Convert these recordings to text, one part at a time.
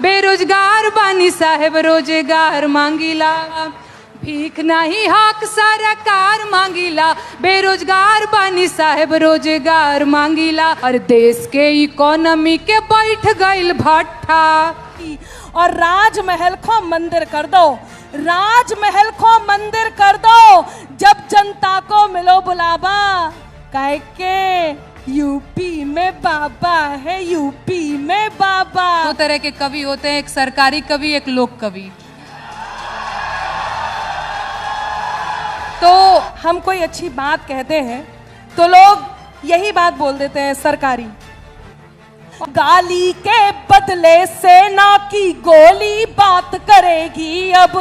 बेरोजगार बानी साहेब रोजगार मांगीला। भीख नहीं हक सरकार मांगीला, बेरोजगार बानी साहेब रोजगार मांगीला। और देश के इकोनॉमी के बैठ गइल भट्ठा। और राजमहल को मंदिर कर दो, राजमहल को मंदिर कर दो, जब जनता को मिलो बुलावा। काहे के यूपी में बाबा है, यूपी में बाबा। दो तरह के कवि होते हैं, एक सरकारी कवि, एक लोक कवि। तो हम कोई अच्छी बात कहते हैं तो लोग यही बात बोल देते हैं सरकारी। गाली के बदले सेना की गोली बात करेगी अब।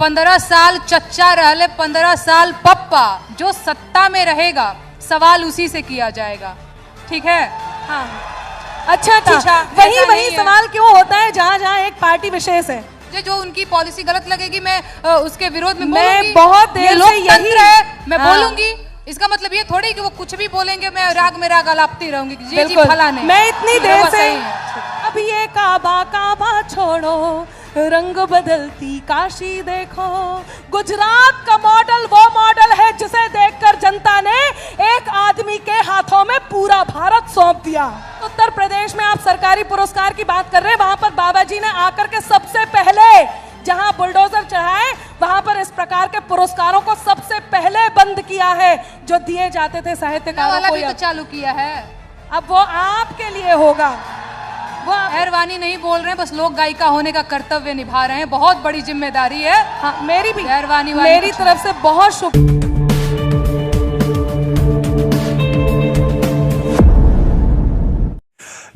15 साल चच्चा रहले, 15 साल पप्पा। जो सत्ता में रहेगा सवाल उसी से किया जाएगा, ठीक है? हाँ, अच्छा, वही सवाल क्यों होता है जहाँ जहाँ एक पार्टी विशेष है। जो उनकी पॉलिसी गलत लगेगी मैं उसके विरोध में मैं बहुत देर से यही है, मैं बोलूंगी। इसका मतलब ये थोड़ी कि वो कुछ भी बोलेंगे मैं राग में राग अलापती रहूंगी जी जी फलाने। मैं इतनी देर से अब ये काबा काबा छोड़ो, रंग बदलती काशी देखो। गुजरात का मॉडल वो मॉडल है जिसे देखकर जनता ने एक आदमी के हाथों में पूरा भारत सौंप दिया। उत्तर प्रदेश में आप सरकारी पुरस्कार की बात कर रहे हैं, वहां पर बाबा जी ने आकर के सबसे पहले जहां बुलडोजर चढ़ाए वहां पर इस प्रकार के पुरस्कारों को सबसे पहले बंद किया है, जो दिए जाते थे साहित्यकारों को। तो चालू किया है, अब वो आपके लिए होगा। वो मेहरबानी नहीं बोल रहे हैं, बस लोक गायिका होने का कर्तव्य निभा रहे हैं। बहुत बड़ी जिम्मेदारी है। हाँ, मेरी भी मेहरबानी, मेरी तरफ से बहुत शुक्रिया।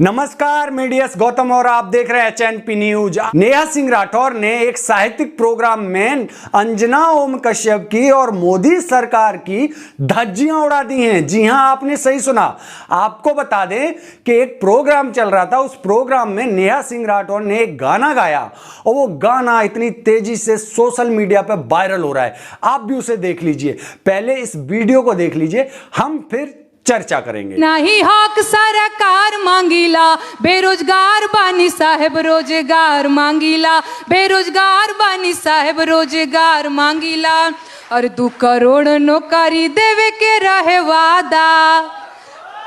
नमस्कार, मीडियस गौतम और आप देख रहे हैं एचएनपी न्यूज। नेहा सिंह राठौर ने एक साहित्यिक प्रोग्राम में अंजना ओम कश्यप की और मोदी सरकार की धज्जियां उड़ा दी हैं। जी हां, आपने सही सुना। आपको बता दें कि एक प्रोग्राम चल रहा था, उस प्रोग्राम में नेहा सिंह राठौर ने एक गाना गाया और वो गाना इतनी तेजी से सोशल मीडिया पर वायरल हो रहा है। आप भी उसे देख लीजिए। पहले इस वीडियो को देख लीजिए, हम फिर चर्चा करेंगे। नहीं हक सरकार मांगीला, बेरोजगार बानी साहेब रोजगार मांगीला। बेरोजगार बानी साहेब रोजगार मांगीला। और 2 करोड़ नौकरी देवे के रहे वादा,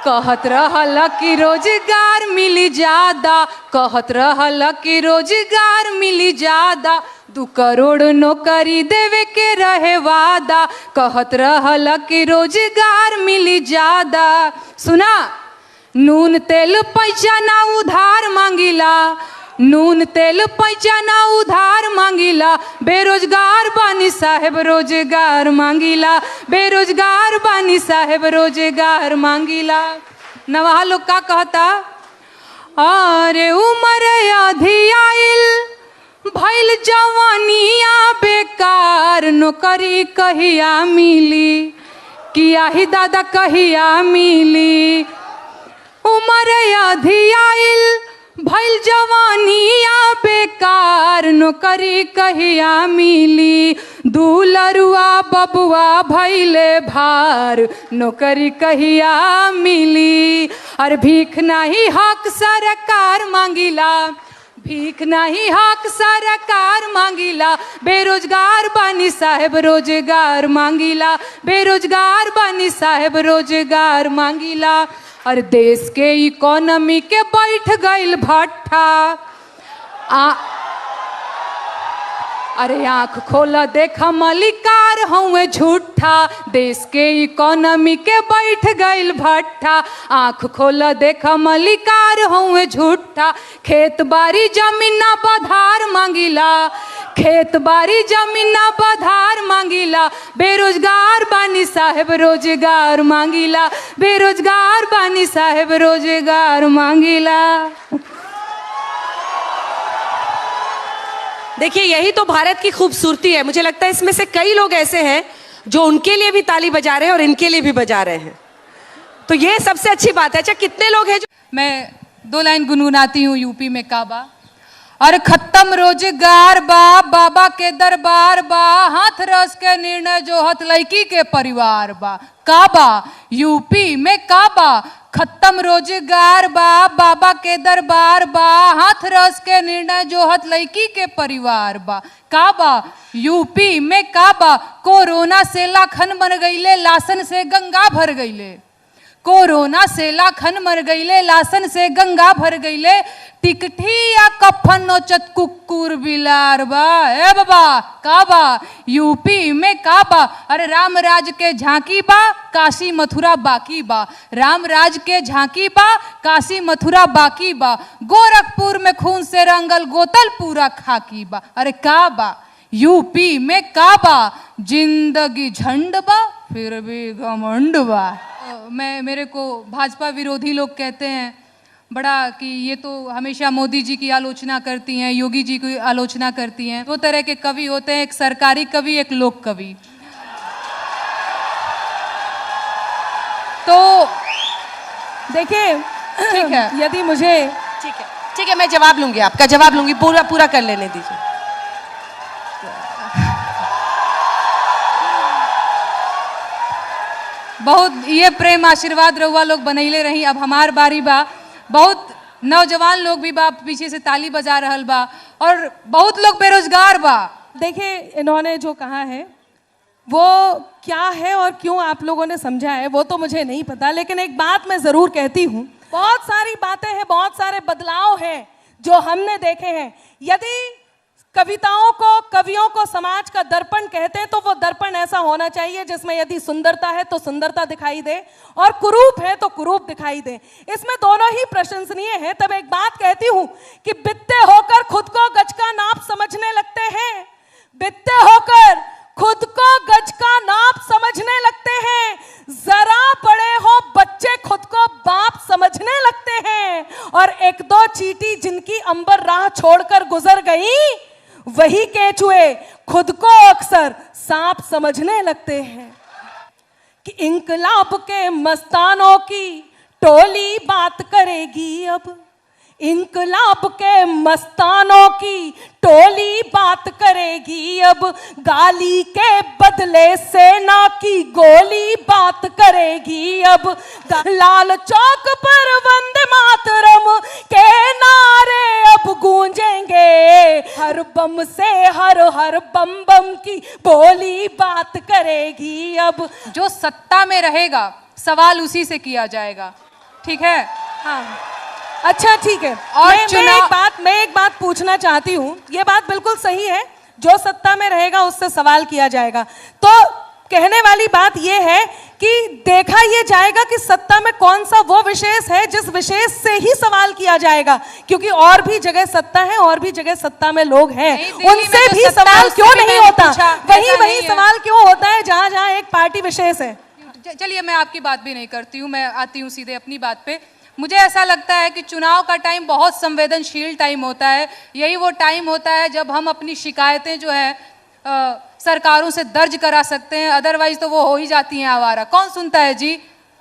कहत रहल कि रोजगार मिली ज्यादा। कहत रहल कि रोजगार मिली ज्यादा। 2 करोड़ नौकरी देवे के रहे वादा, कहत रहल कि रोजगार मिली ज्यादा। सुना, नून तेल पैसा ना उधार मांगीला, नून तेल पैसा ना उधार मांगीला। बेरोजगार बानी साहेब रोजगार मांगीला। बेरोजगार बानी साहेब रोजगार मांगीला। नवा लोग का कहता, अरे उमर आधी आइल भइल जवानिया बेकार, नौकरी कहिया मिली, किया ही दादा कहिया मिली। उमर आधी आइल भइल जवानिया बेकार, नौकरी कहिया मिली। दुलरुआ बबुआ भइले भार, नौकरी कहिया मिली। और भीख नहीं हक सरकार मांगीला, भीख नहीं हक सरकार मांगीला। बेरोजगार बानी साहेब रोजगार मांगीला। बेरोजगार बानी साहेब रोजगार मांगीला। और देश के इकोनॉमी के बैठ गइल भट्ठा। अरे आंख खोला देखा मलिकार हुए झूठा। देश के इकोनॉमी के बैठ गइल भट्ठा। आंख खोला देखा मलिकार हुए झूठा। खेत बाड़ी जमीन ना बधार मांगीला, खेत बाड़ी जमीन ना बधार मांगीला। बेरोजगार बानी साहेब रोजगार मांगीला। बेरोजगार बानी साहेब रोजगार मांगीला। देखिए, यही तो भारत की खूबसूरती है। मुझे लगता है इसमें से कई लोग ऐसे हैं जो उनके लिए भी ताली बजा रहे हैं और इनके लिए भी बजा रहे हैं, तो ये सबसे अच्छी बात है। अच्छा, कितने लोग हैं जो... मैं 2 लाइन गुनगुनाती हूँ यूपी में काबा। और खत्म रोजगार बा, बाबा के दरबार बा, हाथ रस के निर्णय जो हथ लड़की के परिवार बा। काबा यूपी में काबा, खत्म रोजगार बा, बाबा के दरबार बा, हाथ रस के निर्णय जो हत लड़की के परिवार बा। का बा यूपी में का बा, कोरोना से लाखन मर गईले, लासन से गंगा भर गईले। कोरोना से लाखन मर गईले, लासन से गंगा भर गईले। टिकठी या कफन नोचत कुकुर बिलार बा। ए बाबा का बा यूपी में का बा, अरे राम राज के झांकी बा, काशी मथुरा बाकी बा। राम राज के झांकी बा, काशी मथुरा बाकी बा। गोरखपुर में खून से रंगल गोतल पूरा खाकी बा। अरे का बा यूपी में का बा, जिंदगी झंड बा फिर भी घमंड बा। मेरे को भाजपा विरोधी लोग कहते हैं बड़ा कि ये तो हमेशा मोदी जी की आलोचना करती हैं, योगी जी की आलोचना करती हैं। दो तरह के कवि होते हैं, एक सरकारी कवि, एक लोक कवि। तो देखिए ठीक है, यदि मुझे ठीक है मैं जवाब लूंगी, आपका जवाब लूंगी, पूरा कर लेने दीजिए। बहुत ये प्रेम आशीर्वाद रहुआ लोग बनैले रही। अब हमार बारी बा। बहुत नौजवान लोग भी बा, पीछे से ताली बजा रहल बा, और बहुत लोग बेरोजगार बा। देखिए इन्होंने जो कहा है वो क्या है और क्यों आप लोगों ने समझा है वो तो मुझे नहीं पता, लेकिन एक बात मैं जरूर कहती हूँ, बहुत सारी बातें हैं, बहुत सारे बदलाव हैं जो हमने देखे हैं। यदि कविताओं को, कवियों को समाज का दर्पण कहते हैं तो वो दर्पण ऐसा होना चाहिए जिसमें यदि सुंदरता है तो सुंदरता दिखाई दे और कुरूप है तो कुरूप दिखाई दे। इसमें दोनों ही प्रशंसनीय है। तब एक बात कहती हूं कि बित्ते होकर खुद को गज का नाप समझने लगते हैं, बित्ते होकर खुद को गज का नाप समझने लगते हैं। जरा बड़े हो बच्चे खुद को बाप समझने लगते हैं, और एक दो चींटी जिनकी अंबर राह छोड़कर गुजर गई, वही केचुए खुद को अक्सर सांप समझने लगते हैं। कि इंकलाब के मस्तानों की टोली बात करेगी अब, इंकलाब के मस्तानों की टोली बात करेगी अब, गाली के बदले सेना की गोली बात करेगी अब। लाल चौक पर वंदे मातरम के नारे अब गूंजेंगे, हर बम से हर हर बम बम की बोली बात करेगी अब। जो सत्ता में रहेगा सवाल उसी से किया जाएगा, ठीक है? हाँ अच्छा ठीक है। और मैं एक बात पूछना चाहती हूँ, ये बात बिल्कुल सही है, जो सत्ता में रहेगा उससे सवाल किया जाएगा। तो कहने वाली बात ये है कि देखा ये जाएगा कि सत्ता में कौन सा वो विशेष है जिस विशेष से ही सवाल किया जाएगा, क्योंकि और भी जगह सत्ता है, और भी जगह सत्ता में लोग हैं, उनसे भी सवाल क्यों नहीं होता? वही सवाल क्यों होता है जहां जहां एक पार्टी विशेष है? चलिए मैं आपकी बात भी नहीं करती हूँ, मैं आती हूँ सीधे अपनी बात पे। मुझे ऐसा लगता है कि चुनाव का टाइम बहुत संवेदनशील टाइम होता है। यही वो टाइम होता है जब हम अपनी शिकायतें जो है सरकारों से दर्ज करा सकते हैं, अदरवाइज तो वो हो ही जाती हैं आवारा। कौन सुनता है जी?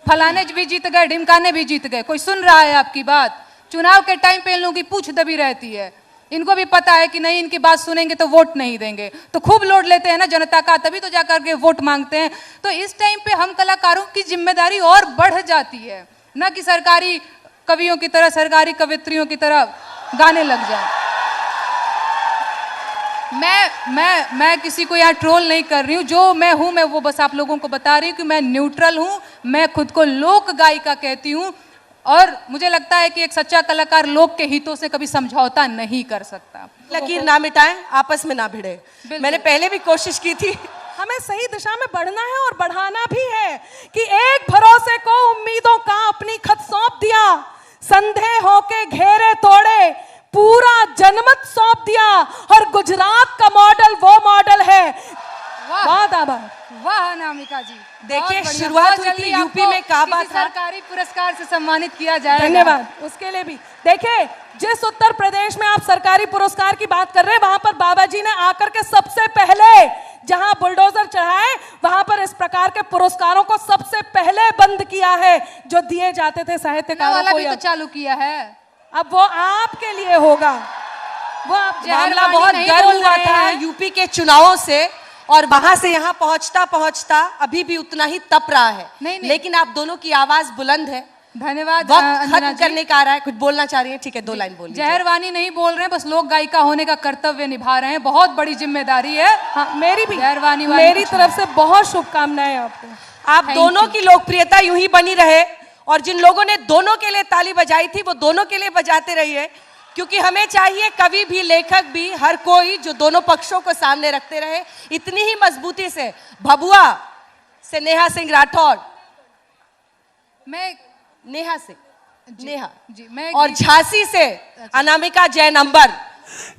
फलाने भी जीत गए, ढिमकाने भी जीत गए, कोई सुन रहा है आपकी बात? चुनाव के टाइम पे इन लोगों की पूछ दबी रहती है। इनको भी पता है कि नहीं इनकी बात सुनेंगे तो वोट नहीं देंगे, तो खूब लोड लेते हैं ना जनता का, तभी तो जाकर के वोट मांगते हैं। तो इस टाइम पे हम कलाकारों की जिम्मेदारी और बढ़ जाती है, ना कि सरकारी कवियों की तरह, सरकारी कवित्रियों की तरह गाने लग जाए। मैं किसी को यहाँ ट्रोल नहीं कर रही हूँ, जो मैं हूँ मैं वो बस आप लोगों को बता रही हूँ कि मैं न्यूट्रल हूँ। मैं खुद को लोक गायिका कहती हूँ, और मुझे लगता है कि एक सच्चा कलाकार लोक के हितों से कभी समझौता नहीं कर सकता। लकीर ना मिटाएं, आपस में ना भिड़े। मैंने पहले भी कोशिश की थी। हमें सही दिशा में बढ़ना है और बढ़ाना भी है कि एक भरोसे को उम्मीदों का अपनी खत सौंप दिया, संदेह होके घेरे तोड़े, पूरा जनमत सौंप दिया, और गुजरात का मॉडल वो मॉडल है। बहुत आभार। वाह अनामिका जी, देखिए शुरुआत हुई थी यूपी में काबा था, सरकारी पुरस्कार से सम्मानित किया जाएगा। धन्यवाद उसके लिए भी। देखिए जिस उत्तर प्रदेश में आप सरकारी पुरस्कार की बात कर रहे हैं, वहां पर बाबा जी ने आकर के सबसे पहले जहां बुलडोजर चढ़ाए, वहां पर इस प्रकार के पुरस्कारों को सबसे पहले बंद किया है जो दिए जाते थे साहित्यकारों को। भी तो चालू किया है, अब वो आपके लिए होगा। वो आप मामला बहुत गर्व हुआ था यूपी के चुनावों से, और वहां से यहाँ पहुंचता पहुंचता अभी भी उतना ही तप रहा है। नहीं। लेकिन आप दोनों की आवाज बुलंद है, धन्यवाद वक्त अंजना खत्म जी। करने का आ रहा है, कुछ बोलना चाह रही है? ठीक है, 2 लाइन बोलिए। जहरवानी नहीं बोल रहे हैं, बस लोक गायिका होने का कर्तव्य निभा रहे हैं। बहुत बड़ी जिम्मेदारी है। हाँ, मेरी भी जहरवानी वाली मेरी कुछ तरफ से बहुत शुभकामनाएं आपको। आप दोनों की लोकप्रियता यूं ही बनी रहे, और जिन लोगों ने दोनों के लिए ताली बजाई थी वो दोनों के लिए बजाते रहिए, क्योंकि हमें चाहिए कवि भी, लेखक भी, हर कोई जो दोनों पक्षों को सामने रखते रहे। इतनी ही मजबूती से भभुआ से नेहा सिंह राठौर, मैं नेहा सिंह, नेहा जी, मैं और झांसी से अनामिका जैन अंबर।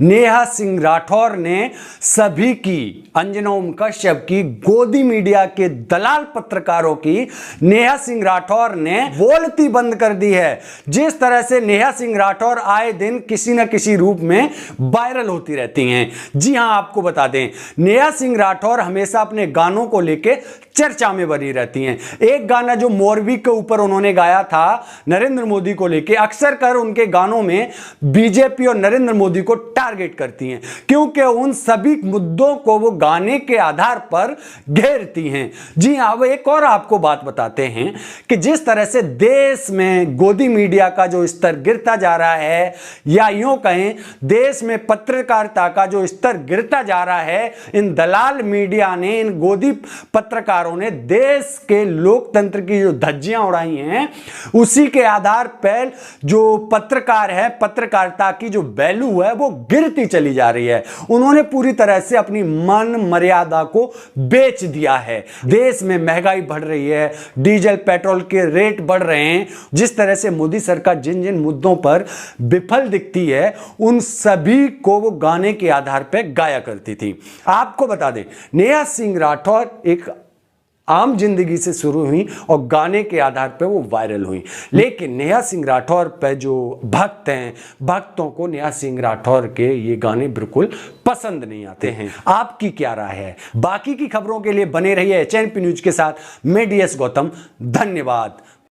नेहा सिंह राठौर ने सभी की, अंजना ओम कश्यप की, गोदी मीडिया के दलाल पत्रकारों की नेहा सिंह राठौर ने बोलती बंद कर दी है। जिस तरह से नेहा सिंह राठौर आए दिन किसी न किसी रूप में वायरल होती रहती हैं। जी हां, आपको बता दें, नेहा सिंह राठौर हमेशा अपने गानों को लेके चर्चा में बनी रहती हैं। एक गाना जो मोरबी के ऊपर उन्होंने गाया था नरेंद्र मोदी को लेके, अक्सर कर उनके गानों में बीजेपी और नरेंद्र मोदी को टारगेट करती हैं, क्योंकि उन सभी मुद्दों को वो गाने के आधार पर घेरती हैं। जी हां, अब एक और आपको बात बताते हैं कि जिस तरह से देश में गोदी मीडिया का जो स्तर गिरता जा रहा है, या यूं कहें देश में पत्रकारिता का जो स्तर गिरता जा रहा है, इन दलाल मीडिया ने, इन गोदी पत्रकारों ने देश के लोकतंत्र की जो धज्जियां उड़ाई हैं, उसी के आधार पर जो पत्रकार है, पत्रकारिता की जो वैल्यू है वो गिरती चली जा रही है। उन्होंने पूरी तरह से अपनी मान मर्यादा को बेच दिया है। देश में महंगाई बढ़ रही है, डीजल पेट्रोल के रेट बढ़ रहे हैं। जिस तरह से मोदी सरकार जिन जिन मुद्दों पर विफल दिखती है, उन सभी को वो गाने के आधार पर गाया करती थी। आपको बता दें, नेहा सिंह राठौर एक आम जिंदगी से शुरू हुई और गाने के आधार पर वो वायरल हुई। लेकिन नेहा सिंह राठौर पर जो भक्त हैं, भक्तों को नेहा सिंह राठौर के ये गाने बिल्कुल पसंद नहीं आते हैं। आपकी क्या राय है? बाकी की खबरों के लिए बने रहिए HNP न्यूज के साथ। मैं DS गौतम, धन्यवाद।